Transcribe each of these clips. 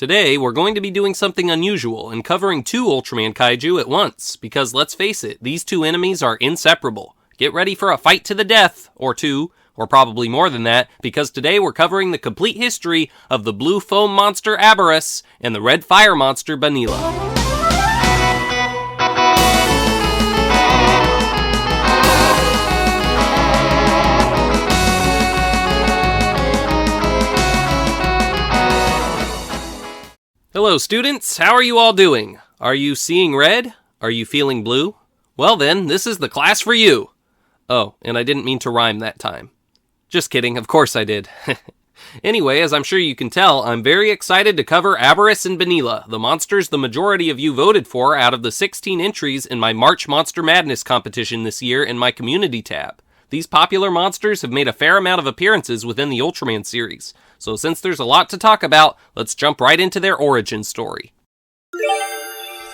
Today, we're going to be doing something unusual and covering two Ultraman Kaiju at once, because let's face it, these two enemies are inseparable. Get ready for a fight to the death, or two, or probably more than that, because today we're covering the complete history of the blue foam monster Aboras and the red fire monster Banila. Hello students, how are you all doing? Are you seeing red? Are you feeling blue? Well then, this is the class for you! Oh, and I didn't mean to rhyme that time. Just kidding, of course I did. Anyway, as I'm sure you can tell, I'm very excited to cover Aboras and Banila, the monsters the majority of you voted for out of the 16 entries in my March Monster Madness competition this year in my community tab. These popular monsters have made a fair amount of appearances within the Ultraman series, so since there's a lot to talk about, let's jump right into their origin story.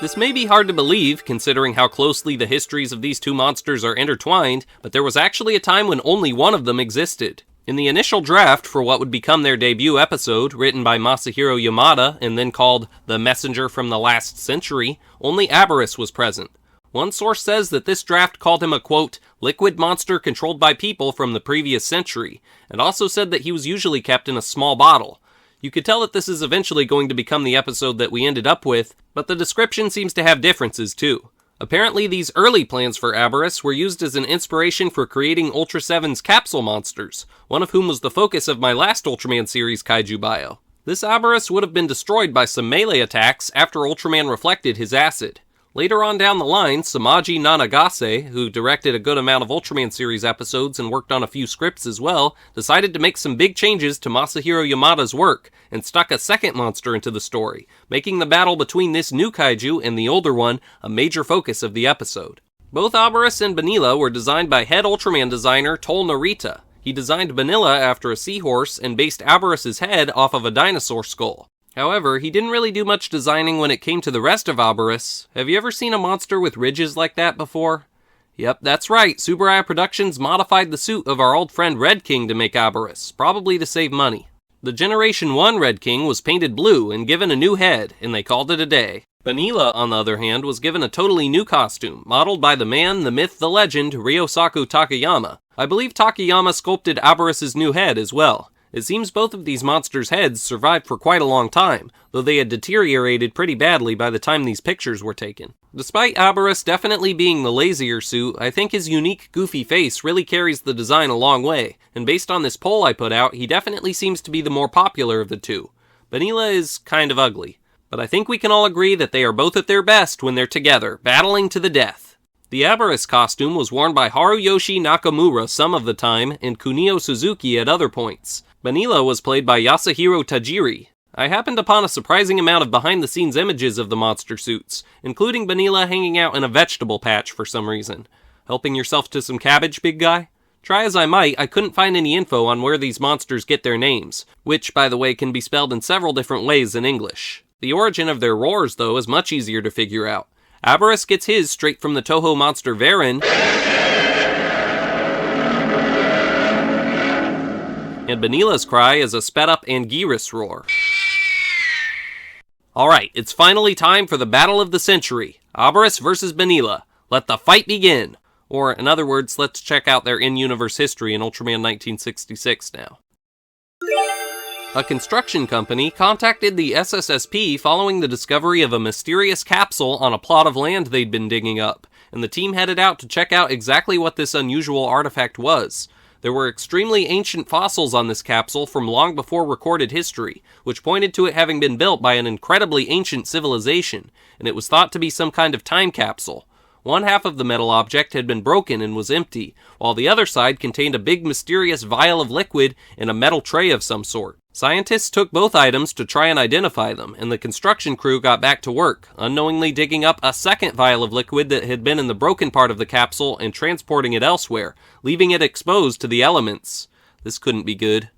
This may be hard to believe, considering how closely the histories of these two monsters are intertwined, but there was actually a time when only one of them existed. In the initial draft for what would become their debut episode, written by Masahiro Yamada and then called The Messenger from the Last Century, only Aboras was present. One source says that this draft called him a, quote, liquid monster controlled by people from the previous century, and also said that he was usually kept in a small bottle. You could tell that this is eventually going to become the episode that we ended up with, but the description seems to have differences too. Apparently these early plans for Aboras were used as an inspiration for creating Ultraseven's capsule monsters, one of whom was the focus of my last Ultraman series Kaiju bio. This Aboras would have been destroyed by some melee attacks after Ultraman reflected his acid. Later on down the line, Samaji Nanagase, who directed a good amount of Ultraman series episodes and worked on a few scripts as well, decided to make some big changes to Masahiro Yamada's work, and stuck a second monster into the story, making the battle between this new kaiju and the older one a major focus of the episode. Both Aboras and Banila were designed by head Ultraman designer Tol Narita. He designed Banila after a seahorse and based Aboras' head off of a dinosaur skull. However, he didn't really do much designing when it came to the rest of Aboras. Have you ever seen a monster with ridges like that before? Yep, that's right, Tsuburaya Productions modified the suit of our old friend Red King to make Aboras, probably to save money. The Generation 1 Red King was painted blue and given a new head, and they called it a day. Banila, on the other hand, was given a totally new costume, modeled by the man, the myth, the legend, Ryosaku Takayama. I believe Takayama sculpted Aboras' new head as well. It seems both of these monsters' heads survived for quite a long time, though they had deteriorated pretty badly by the time these pictures were taken. Despite Aboras definitely being the lazier suit, I think his unique, goofy face really carries the design a long way, and based on this poll I put out, he definitely seems to be the more popular of the two. Banila is kind of ugly, but I think we can all agree that they are both at their best when they're together, battling to the death. The Aboras costume was worn by Haruyoshi Nakamura some of the time, and Kunio Suzuki at other points. Banila was played by Yasuhiro Tajiri. I happened upon a surprising amount of behind-the-scenes images of the monster suits, including Banila hanging out in a vegetable patch for some reason. Helping yourself to some cabbage, big guy? Try as I might, I couldn't find any info on where these monsters get their names, which, by the way, can be spelled in several different ways in English. The origin of their roars, though, is much easier to figure out. Aboras gets his straight from the Toho monster Varan, and Banila's cry is a sped-up Anguirus roar. Alright, it's finally time for the battle of the century. Aboras versus Banila. Let the fight begin! Or, in other words, let's check out their in-universe history in Ultraman 1966 now. A construction company contacted the SSSP following the discovery of a mysterious capsule on a plot of land they'd been digging up, and the team headed out to check out exactly what this unusual artifact was. There were extremely ancient fossils on this capsule from long before recorded history, which pointed to it having been built by an incredibly ancient civilization, and it was thought to be some kind of time capsule. One half of the metal object had been broken and was empty, while the other side contained a big mysterious vial of liquid and a metal tray of some sort. Scientists took both items to try and identify them, and the construction crew got back to work, unknowingly digging up a second vial of liquid that had been in the broken part of the capsule and transporting it elsewhere, leaving it exposed to the elements. This couldn't be good.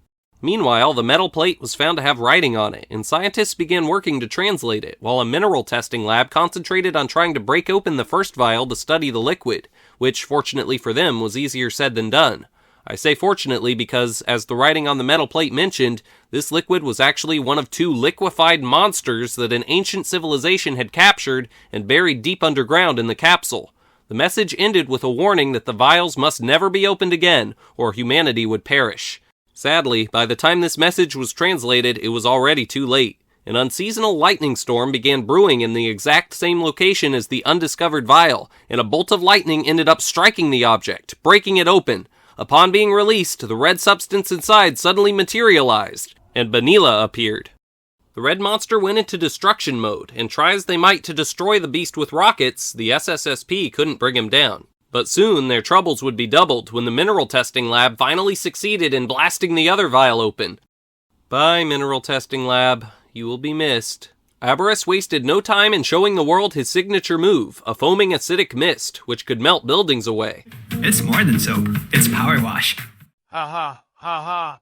Meanwhile, the metal plate was found to have writing on it, and scientists began working to translate it, while a mineral testing lab concentrated on trying to break open the first vial to study the liquid, which, fortunately for them, was easier said than done. I say fortunately because, as the writing on the metal plate mentioned, this liquid was actually one of 2 liquefied monsters that an ancient civilization had captured and buried deep underground in the capsule. The message ended with a warning that the vials must never be opened again, or humanity would perish. Sadly, by the time this message was translated, it was already too late. An unseasonal lightning storm began brewing in the exact same location as the undiscovered vial, and a bolt of lightning ended up striking the object, breaking it open. Upon being released, the red substance inside suddenly materialized, and Banila appeared. The red monster went into destruction mode, and try as they might to destroy the beast with rockets, the SSSP couldn't bring him down. But soon their troubles would be doubled when the mineral testing lab finally succeeded in blasting the other vial open. Bye, mineral testing lab. You will be missed. Aboras wasted no time in showing the world his signature move, a foaming acidic mist, which could melt buildings away. It's more than soap. It's power wash. Ha ha, ha ha.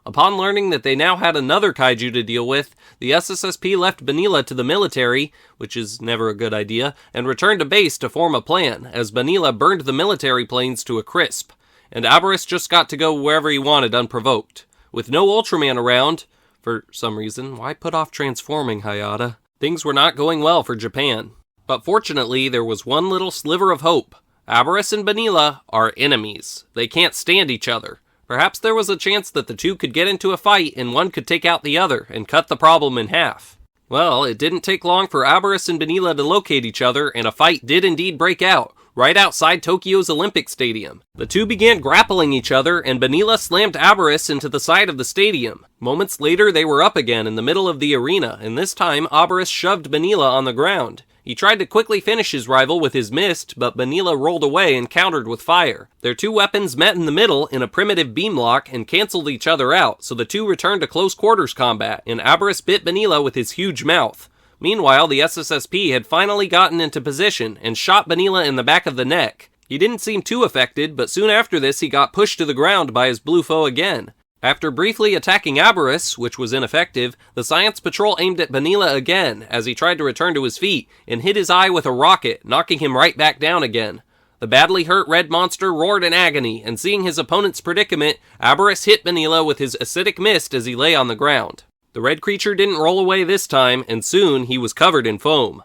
Upon learning that they now had another kaiju to deal with, the SSSP left Banila to the military, which is never a good idea, and returned to base to form a plan, as Banila burned the military planes to a crisp, and Aboras just got to go wherever he wanted unprovoked. With no Ultraman around, for some reason, why put off transforming, Hayata? Things were not going well for Japan. But fortunately, there was one little sliver of hope. Aboras and Banila are enemies. They can't stand each other. Perhaps there was a chance that the 2 could get into a fight and one could take out the other and cut the problem in half. Well, it didn't take long for Aboras and Banila to locate each other, and a fight did indeed break out, right outside Tokyo's Olympic Stadium. The 2 began grappling each other, and Banila slammed Aboras into the side of the stadium. Moments later, they were up again in the middle of the arena, and this time Aboras shoved Banila on the ground. He tried to quickly finish his rival with his mist, but Banila rolled away and countered with fire. Their 2 weapons met in the middle in a primitive beam lock and canceled each other out, so the 2 returned to close quarters combat, and Aboras bit Banila with his huge mouth. Meanwhile, the SSSP had finally gotten into position and shot Banila in the back of the neck. He didn't seem too affected, but soon after this he got pushed to the ground by his blue foe again. After briefly attacking Aboras, which was ineffective, the Science Patrol aimed at Banila again as he tried to return to his feet and hit his eye with a rocket, knocking him right back down again. The badly hurt red monster roared in agony, and seeing his opponent's predicament, Aboras hit Banila with his acidic mist as he lay on the ground. The red creature didn't roll away this time, and soon he was covered in foam.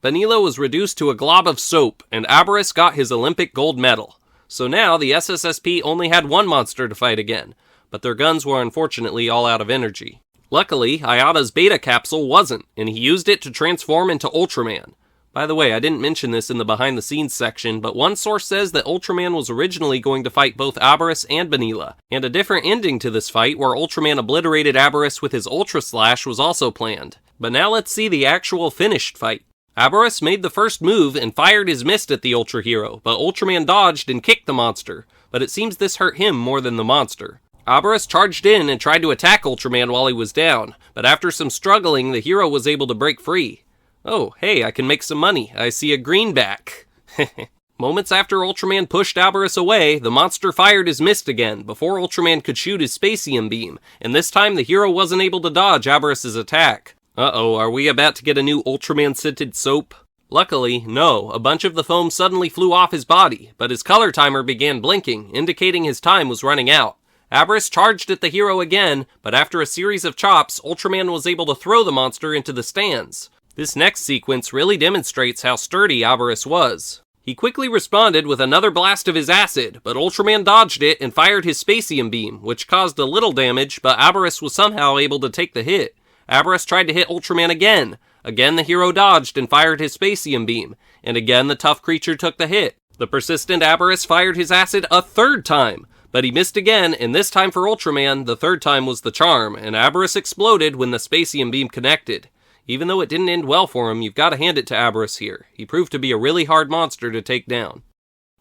Banila was reduced to a glob of soap, and Aboras got his Olympic gold medal. So now the SSSP only had one monster to fight again, but their guns were unfortunately all out of energy. Luckily, Hayata's beta capsule wasn't, and he used it to transform into Ultraman. By the way, I didn't mention this in the behind-the-scenes section, but one source says that Ultraman was originally going to fight both Aboras and Banila, and a different ending to this fight where Ultraman obliterated Aboras with his Ultra Slash was also planned. But now let's see the actual finished fight. Aboras made the first move and fired his mist at the Ultra Hero, but Ultraman dodged and kicked the monster, but it seems this hurt him more than the monster. Aboras charged in and tried to attack Ultraman while he was down, but after some struggling, the hero was able to break free. Oh, hey, I can make some money. I see a greenback. Moments after Ultraman pushed Aboras away, the monster fired his mist again, before Ultraman could shoot his Spacium beam, and this time the hero wasn't able to dodge Aboras' attack. Uh-oh, are we about to get a new Ultraman-scented soap? Luckily, no, a bunch of the foam suddenly flew off his body, but his color timer began blinking, indicating his time was running out. Aboras charged at the hero again, but after a series of chops, Ultraman was able to throw the monster into the stands. This next sequence really demonstrates how sturdy Aboras was. He quickly responded with another blast of his acid, but Ultraman dodged it and fired his Spacium beam, which caused a little damage, but Aboras was somehow able to take the hit. Aboras tried to hit Ultraman again. Again the hero dodged and fired his Spacium beam, and again the tough creature took the hit. The persistent Aboras fired his acid a third time, but he missed again, and this time for Ultraman, the third time was the charm, and Aboras exploded when the Spacium beam connected. Even though it didn't end well for him, you've got to hand it to Aboras here. He proved to be a really hard monster to take down.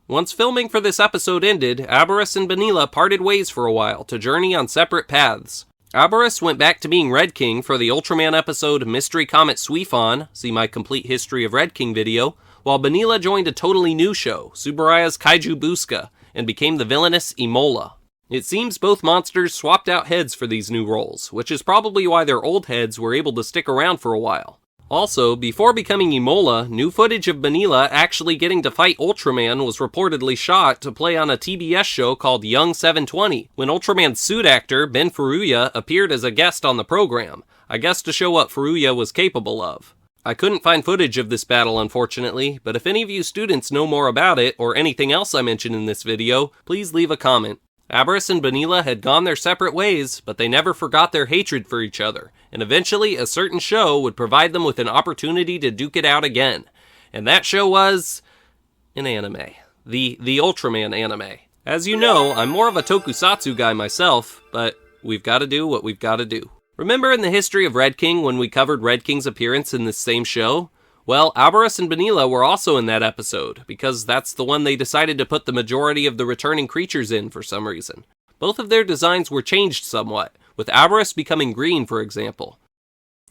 Once filming for this episode ended, Aboras and Banila parted ways for a while to journey on separate paths. Aboras went back to being Red King for the Ultraman episode Mystery Comet Suifon, see my complete history of Red King video, while Banila joined a totally new show, Tsuburaya's Kaiju Buska, and became the villainous Imola. It seems both monsters swapped out heads for these new roles, which is probably why their old heads were able to stick around for a while. Also, before becoming Imola, new footage of Banila actually getting to fight Ultraman was reportedly shot to play on a TBS show called Young 720, when Ultraman's suit actor, Ben Furuya, appeared as a guest on the program, I guess to show what Furuya was capable of. I couldn't find footage of this battle, unfortunately, but if any of you students know more about it, or anything else I mentioned in this video, please leave a comment. Aboras and Banila had gone their separate ways, but they never forgot their hatred for each other, and eventually a certain show would provide them with an opportunity to duke it out again. And that show was an anime. The Ultraman anime. As you know, I'm more of a Tokusatsu guy myself, but we've got to do what we've got to do. Remember in the history of Red King when we covered Red King's appearance in this same show? Well, Aboras and Banila were also in that episode, because that's the one they decided to put the majority of the returning creatures in for some reason. Both of their designs were changed somewhat, with Aboras becoming green, for example.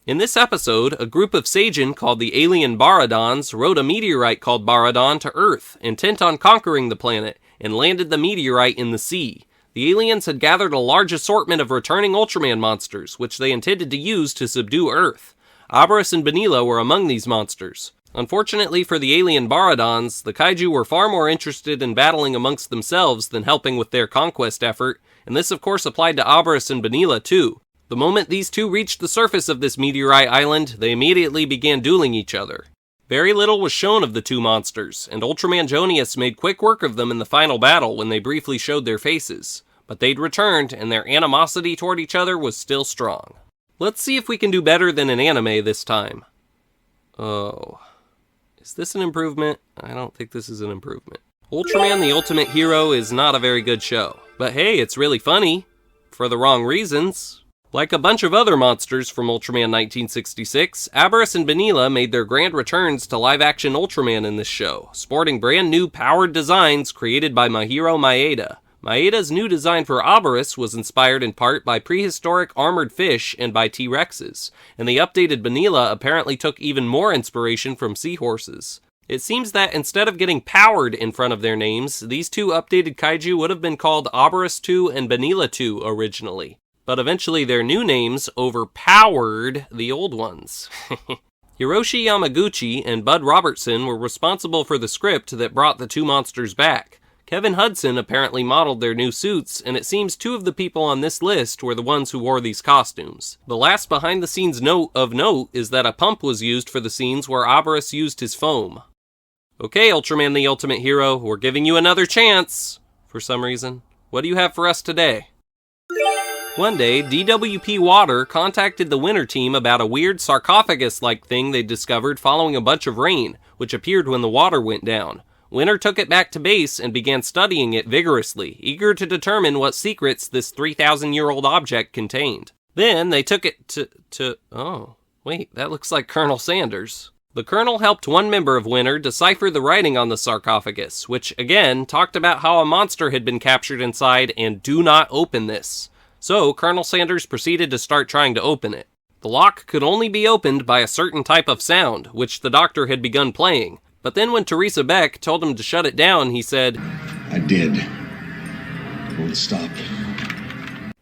In this episode, a group of Seijin called the alien Baradons rode a meteorite called Baragon to Earth, intent on conquering the planet, and landed the meteorite in the sea. The aliens had gathered a large assortment of returning Ultraman monsters, which they intended to use to subdue Earth. Aboras and Banila were among these monsters. Unfortunately for the alien Baradons, the Kaiju were far more interested in battling amongst themselves than helping with their conquest effort, and this of course applied to Aboras and Banila too. The moment these two reached the surface of this meteorite island, they immediately began dueling each other. Very little was shown of the two monsters, and Ultraman Jonius made quick work of them in the final battle when they briefly showed their faces. But they'd returned, and their animosity toward each other was still strong. Let's see if we can do better than an anime this time. Oh. Is this an improvement? I don't think this is an improvement. Ultraman the Ultimate Hero is not a very good show. But hey, it's really funny. For the wrong reasons. Like a bunch of other monsters from Ultraman 1966, Aboras and Banila made their grand returns to live-action Ultraman in this show, sporting brand new powered designs created by Mahiro Maeda. Maeda's new design for Aboras was inspired in part by prehistoric armored fish and by T-Rexes, and the updated Banila apparently took even more inspiration from seahorses. It seems that instead of getting powered in front of their names, these two updated kaiju would have been called Aboras 2 and Banila 2 originally, but eventually their new names overpowered the old ones. Hiroshi Yamaguchi and Bud Robertson were responsible for the script that brought the two monsters back. Kevin Hudson apparently modeled their new suits, and it seems two of the people on this list were the ones who wore these costumes. The last behind-the-scenes note is that a pump was used for the scenes where Aboras used his foam. Okay, Ultraman the Ultimate Hero, we're giving you another chance, for some reason. What do you have for us today? One day, DWP Water contacted the Winter team about a weird sarcophagus-like thing they discovered following a bunch of rain, which appeared when the water went down. Winter took it back to base and began studying it vigorously, eager to determine what secrets this 3,000-year-old object contained. Then they took it oh, wait, that looks like Colonel Sanders. The Colonel helped one member of Winter decipher the writing on the sarcophagus, which, again, talked about how a monster had been captured inside and do not open this. So, Colonel Sanders proceeded to start trying to open it. The lock could only be opened by a certain type of sound, which the doctor had begun playing. But then when Teresa Beck told him to shut it down, he said, I did. Won't stop.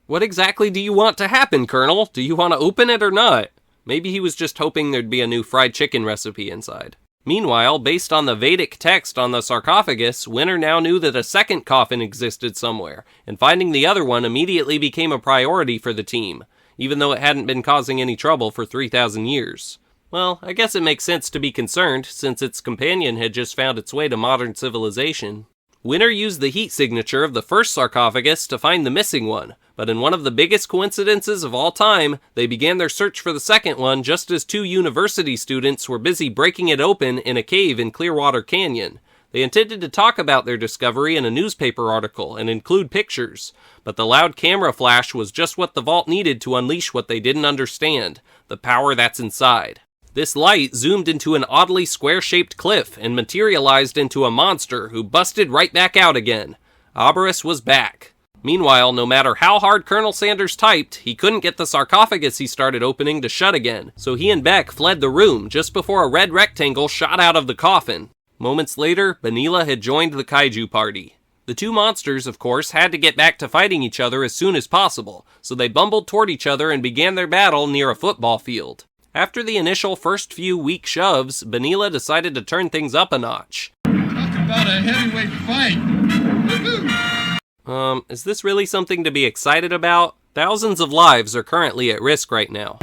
What exactly do you want to happen, Colonel? Do you want to open it or not? Maybe he was just hoping there'd be a new fried chicken recipe inside. Meanwhile, based on the Vedic text on the sarcophagus, Winter now knew that a second coffin existed somewhere, and finding the other one immediately became a priority for the team, even though it hadn't been causing any trouble for 3,000 years. Well, I guess it makes sense to be concerned, since its companion had just found its way to modern civilization. Winter used the heat signature of the first sarcophagus to find the missing one, but in one of the biggest coincidences of all time, they began their search for the second one just as two university students were busy breaking it open in a cave in Clearwater Canyon. They intended to talk about their discovery in a newspaper article and include pictures, but the loud camera flash was just what the vault needed to unleash what they didn't understand, the power that's inside. This light zoomed into an oddly square-shaped cliff and materialized into a monster who busted right back out again. Aboras was back. Meanwhile, no matter how hard Colonel Sanders typed, he couldn't get the sarcophagus he started opening to shut again, so he and Beck fled the room just before a red rectangle shot out of the coffin. Moments later, Banila had joined the Kaiju party. The two monsters, of course, had to get back to fighting each other as soon as possible, so they bumbled toward each other and began their battle near a football field. After the initial first few weak shoves, Banila decided to turn things up a notch. Talk about a heavyweight fight. Woo-hoo. Is this really something to be excited about? Thousands of lives are currently at risk right now.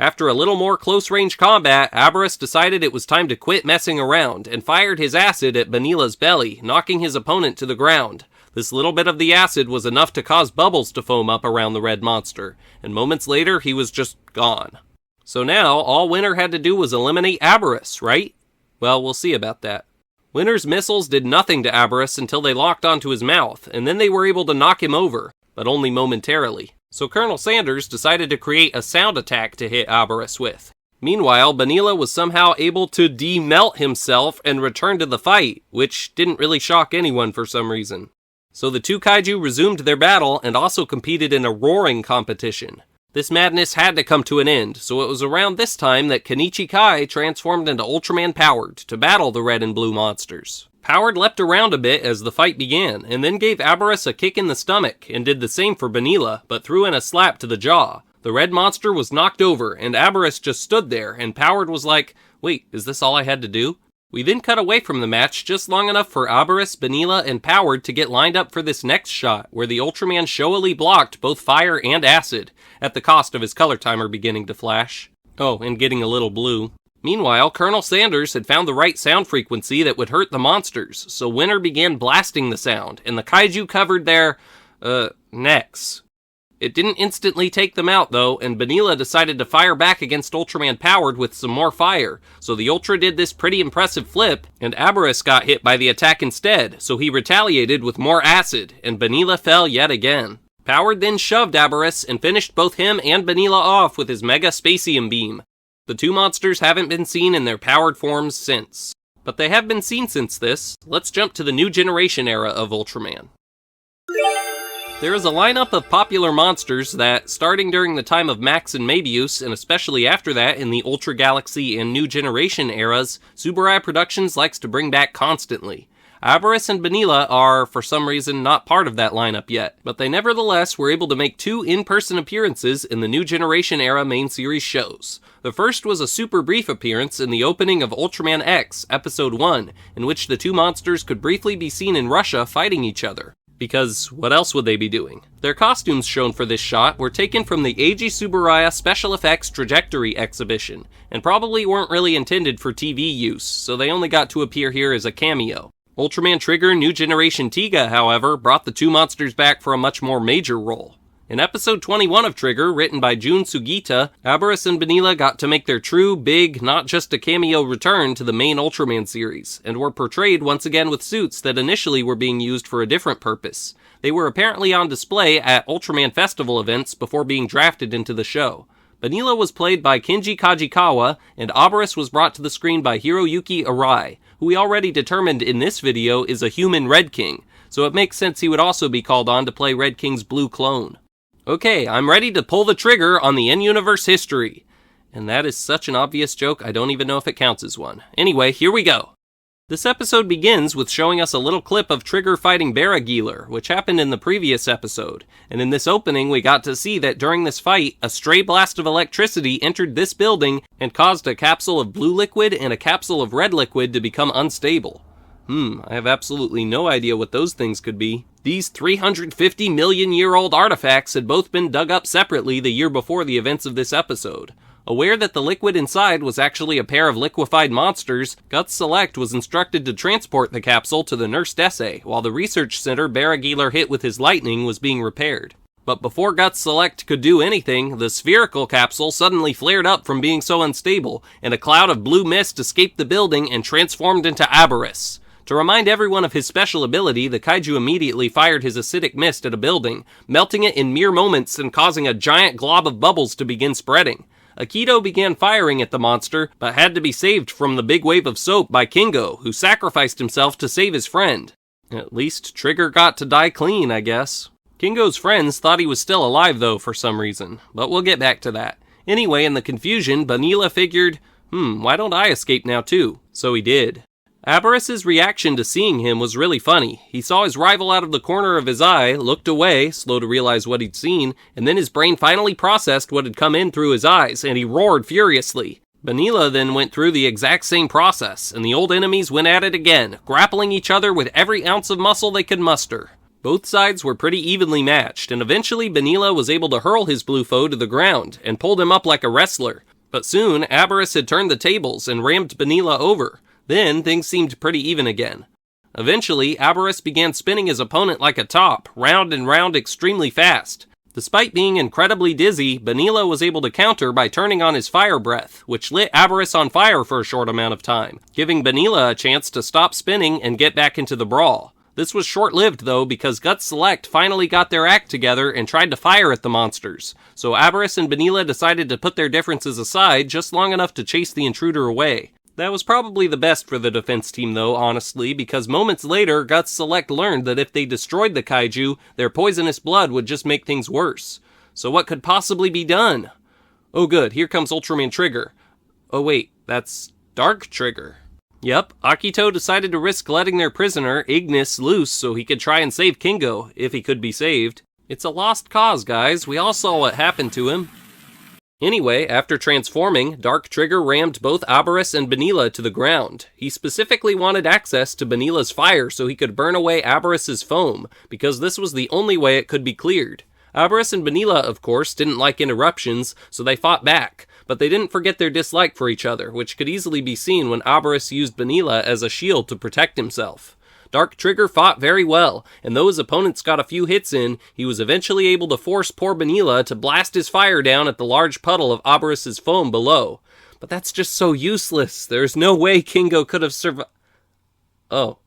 After a little more close-range combat, Aboras decided it was time to quit messing around, and fired his acid at Banila's belly, knocking his opponent to the ground. This little bit of the acid was enough to cause bubbles to foam up around the red monster, and moments later he was just gone. So now, all Winter had to do was eliminate Aboras, right? Well, we'll see about that. Winter's missiles did nothing to Aboras until they locked onto his mouth, and then they were able to knock him over, but only momentarily. So Colonel Sanders decided to create a sound attack to hit Aboras with. Meanwhile, Banila was somehow able to demelt himself and return to the fight, which didn't really shock anyone for some reason. So the two kaiju resumed their battle and also competed in a roaring competition. This madness had to come to an end, so it was around this time that Kenichi Kai transformed into Ultraman Powered to battle the red and blue monsters. Powered leapt around a bit as the fight began, and then gave Aboras a kick in the stomach, and did the same for Banila, but threw in a slap to the jaw. The red monster was knocked over, and Aboras just stood there, and Powered was like, wait, is this all I had to do? We then cut away from the match just long enough for Aboras, Banila, and Powered to get lined up for this next shot, where the Ultraman showily blocked both fire and acid, at the cost of his color timer beginning to flash. Oh, and getting a little blue. Meanwhile, Colonel Sanders had found the right sound frequency that would hurt the monsters, so Winter began blasting the sound, and the kaiju covered their, necks. It didn't instantly take them out, though, and Banila decided to fire back against Ultraman Powered with some more fire, so the Ultra did this pretty impressive flip, and Aboras got hit by the attack instead, so he retaliated with more acid, and Banila fell yet again. Powered then shoved Aboras and finished both him and Banila off with his Mega Spacium Beam. The two monsters haven't been seen in their powered forms since. But they have been seen since this. Let's jump to the new generation era of Ultraman. There is a lineup of popular monsters that, starting during the time of Max and Mabius, and especially after that in the Ultra Galaxy and New Generation eras, Tsuburaya Productions likes to bring back constantly. Aboras and Banila are, for some reason, not part of that lineup yet, but they nevertheless were able to make 2 in-person appearances in the New Generation era main series shows. The first was a super brief appearance in the opening of Ultraman X, Episode 1, in which the two monsters could briefly be seen in Russia fighting each other. Because what else would they be doing? Their costumes shown for this shot were taken from the Eiji Tsuburaya Special Effects Trajectory exhibition, and probably weren't really intended for TV use, so they only got to appear here as a cameo. Ultraman Trigger New Generation Tiga, however, brought the two monsters back for a much more major role. In episode 21 of Trigger, written by Jun Sugita, Aboras and Banila got to make their true, big, not just a cameo return to the main Ultraman series, and were portrayed once again with suits that initially were being used for a different purpose. They were apparently on display at Ultraman Festival events before being drafted into the show. Banila was played by Kenji Kajikawa, and Aboras was brought to the screen by Hiroyuki Arai, who we already determined in this video is a human Red King, so it makes sense he would also be called on to play Red King's blue clone. Okay, I'm ready to pull the trigger on the in-universe history. And that is such an obvious joke, I don't even know if it counts as one. Anyway, here we go. This episode begins with showing us a little clip of Trigger fighting Baraguirus, which happened in the previous episode. And in this opening, we got to see that during this fight, a stray blast of electricity entered this building and caused a capsule of blue liquid and a capsule of red liquid to become unstable. I have absolutely no idea what those things could be. These 350 million year old artifacts had both been dug up separately the year before the events of this episode. Aware that the liquid inside was actually a pair of liquefied monsters, Guts Select was instructed to transport the capsule to the Nurse Dese, while the research center Baraguirus hit with his lightning was being repaired. But before Guts Select could do anything, the spherical capsule suddenly flared up from being so unstable, and a cloud of blue mist escaped the building and transformed into Aboras. To remind everyone of his special ability, the kaiju immediately fired his acidic mist at a building, melting it in mere moments and causing a giant glob of bubbles to begin spreading. Akito began firing at the monster, but had to be saved from the big wave of soap by Kingo, who sacrificed himself to save his friend. At least Trigger got to die clean, I guess. Kingo's friends thought he was still alive though for some reason, but we'll get back to that. Anyway, in the confusion, Banila figured, why don't I escape now too? So he did. Aboras' reaction to seeing him was really funny. He saw his rival out of the corner of his eye, looked away, slow to realize what he'd seen, and then his brain finally processed what had come in through his eyes, and he roared furiously. Banila then went through the exact same process, and the old enemies went at it again, grappling each other with every ounce of muscle they could muster. Both sides were pretty evenly matched, and eventually Banila was able to hurl his blue foe to the ground, and pulled him up like a wrestler. But soon, Aboras had turned the tables and rammed Banila over. Then, things seemed pretty even again. Eventually, Aboras began spinning his opponent like a top, round and round extremely fast. Despite being incredibly dizzy, Banila was able to counter by turning on his fire breath, which lit Aboras on fire for a short amount of time, giving Banila a chance to stop spinning and get back into the brawl. This was short-lived though, because Guts Select finally got their act together and tried to fire at the monsters, so Aboras and Banila decided to put their differences aside just long enough to chase the intruder away. That was probably the best for the defense team though, honestly, because moments later, Guts Select learned that if they destroyed the kaiju, their poisonous blood would just make things worse. So what could possibly be done? Oh good, here comes Ultraman Trigger. Oh wait, that's Dark Trigger. Yep, Akito decided to risk letting their prisoner, Ignis, loose so he could try and save Kingo, if he could be saved. It's a lost cause, guys. We all saw what happened to him. Anyway, after transforming, Dark Trigger rammed both Aboras and Banila to the ground. He specifically wanted access to Banila's fire so he could burn away Aboras' foam, because this was the only way it could be cleared. Aboras and Banila, of course, didn't like interruptions, so they fought back, but they didn't forget their dislike for each other, which could easily be seen when Aboras used Banila as a shield to protect himself. Dark Trigger fought very well, and though his opponents got a few hits in, he was eventually able to force poor Banila to blast his fire down at the large puddle of Aboras' foam below. But that's just so useless. There's no way Kingo could have survived. Oh.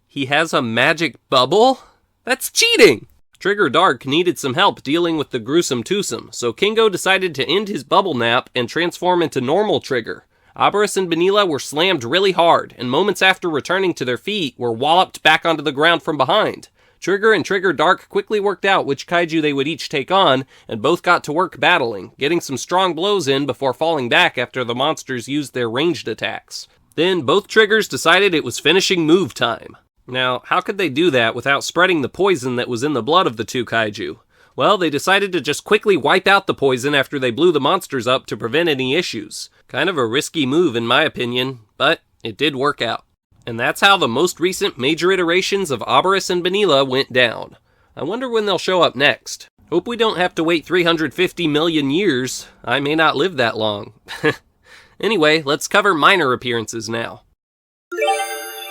He has a magic bubble? That's cheating! Trigger Dark needed some help dealing with the gruesome twosome, so Kingo decided to end his bubble nap and transform into normal Trigger. Aboras and Banila were slammed really hard, and moments after returning to their feet, were walloped back onto the ground from behind. Trigger and Trigger Dark quickly worked out which kaiju they would each take on, and both got to work battling, getting some strong blows in before falling back after the monsters used their ranged attacks. Then both Triggers decided it was finishing move time. Now, how could they do that without spreading the poison that was in the blood of the two kaiju? Well, they decided to just quickly wipe out the poison after they blew the monsters up to prevent any issues. Kind of a risky move in my opinion, but it did work out. And that's how the most recent major iterations of Aboras and Banila went down. I wonder when they'll show up next. Hope we don't have to wait 350 million years. I may not live that long. Anyway, let's cover minor appearances now.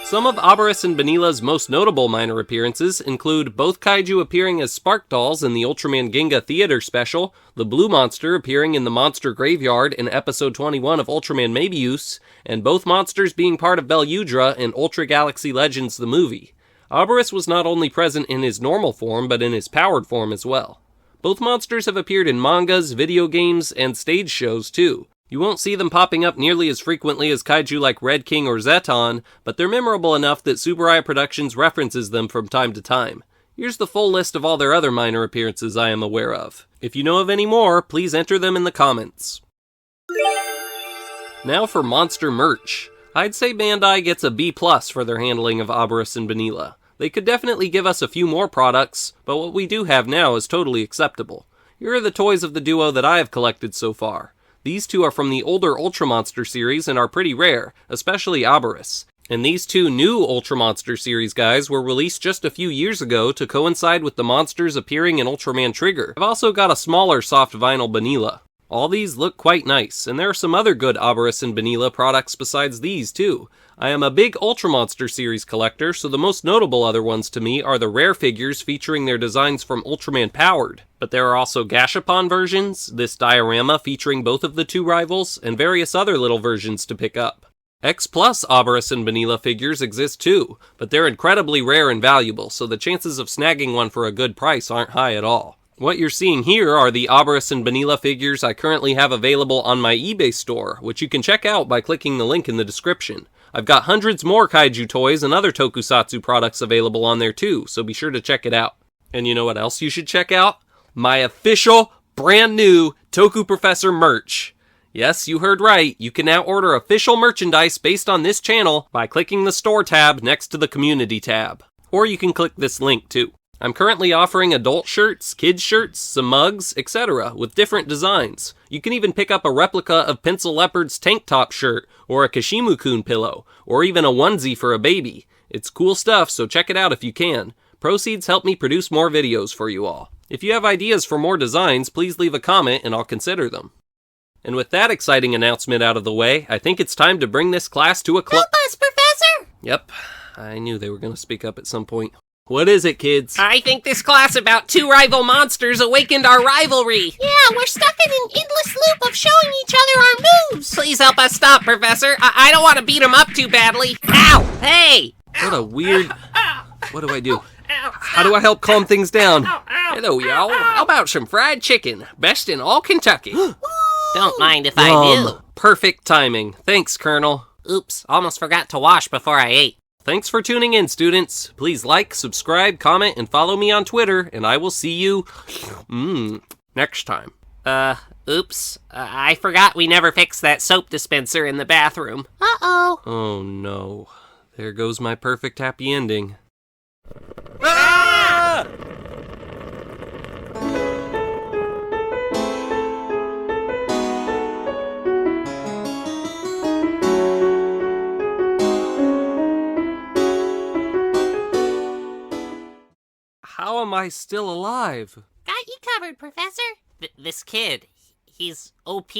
Some of Aboras and Banila's most notable minor appearances include both kaiju appearing as Spark Dolls in the Ultraman Ginga Theater Special, the Blue Monster appearing in the Monster Graveyard in Episode 21 of Ultraman Mebius, and both monsters being part of Belyudra in Ultra Galaxy Legends the movie. Aboras was not only present in his normal form, but in his powered form as well. Both monsters have appeared in mangas, video games, and stage shows too. You won't see them popping up nearly as frequently as kaiju like Red King or Zeton, but they're memorable enough that Tsuburaya Productions references them from time to time. Here's the full list of all their other minor appearances I am aware of. If you know of any more, please enter them in the comments. Now for monster merch. I'd say Bandai gets a B+ for their handling of Aboras and Banila. They could definitely give us a few more products, but what we do have now is totally acceptable. Here are the toys of the duo that I have collected so far. These two are from the older Ultra Monster series and are pretty rare, especially Aboras. And these two new Ultra Monster series guys were released just a few years ago to coincide with the monsters appearing in Ultraman Trigger. I've also got a smaller soft vinyl Banila. All these look quite nice, and there are some other good Aboras and Banila products besides these too. I am a big Ultra Monster series collector, so the most notable other ones to me are the rare figures featuring their designs from Ultraman Powered. But there are also Gashapon versions, this diorama featuring both of the two rivals, and various other little versions to pick up. X Plus Aboras and Banila figures exist too, but they're incredibly rare and valuable, so the chances of snagging one for a good price aren't high at all. What you're seeing here are the Aboras and Banila figures I currently have available on my eBay store, which you can check out by clicking the link in the description. I've got hundreds more kaiju toys and other tokusatsu products available on there too, so be sure to check it out. And you know what else you should check out? My official, brand new Toku Professor merch. Yes, you heard right. You can now order official merchandise based on this channel by clicking the store tab next to the community tab. Or you can click this link too. I'm currently offering adult shirts, kids shirts, some mugs, etc. with different designs. You can even pick up a replica of Pencil Leopard's tank top shirt, or a Kashimu-kun pillow, or even a onesie for a baby. It's cool stuff, so check it out if you can. Proceeds help me produce more videos for you all. If you have ideas for more designs, please leave a comment and I'll consider them. And with that exciting announcement out of the way, I think it's time to bring this class to a close. Help us, Professor! Yep, I knew they were going to speak up at some point. What is it, kids? I think this class about two rival monsters awakened our rivalry. Yeah, we're stuck in an endless loop of showing each other our moves. Please help us stop, Professor. I don't want to beat him up too badly. Ow! Hey! What a weird... What do I do? How do I help calm things down? Hello, y'all. How about some fried chicken? Best in all Kentucky. Don't mind if I do. Perfect timing. Thanks, Colonel. Oops, almost forgot to wash before I ate. Thanks for tuning in, students. Please like, subscribe, comment, and follow me on Twitter, and I will see you... next time. Oops. I forgot we never fixed that soap dispenser in the bathroom. Uh-oh. Oh, no. There goes my perfect happy ending. Ah! How am I still alive? Got you covered, Professor. This kid, he's OP.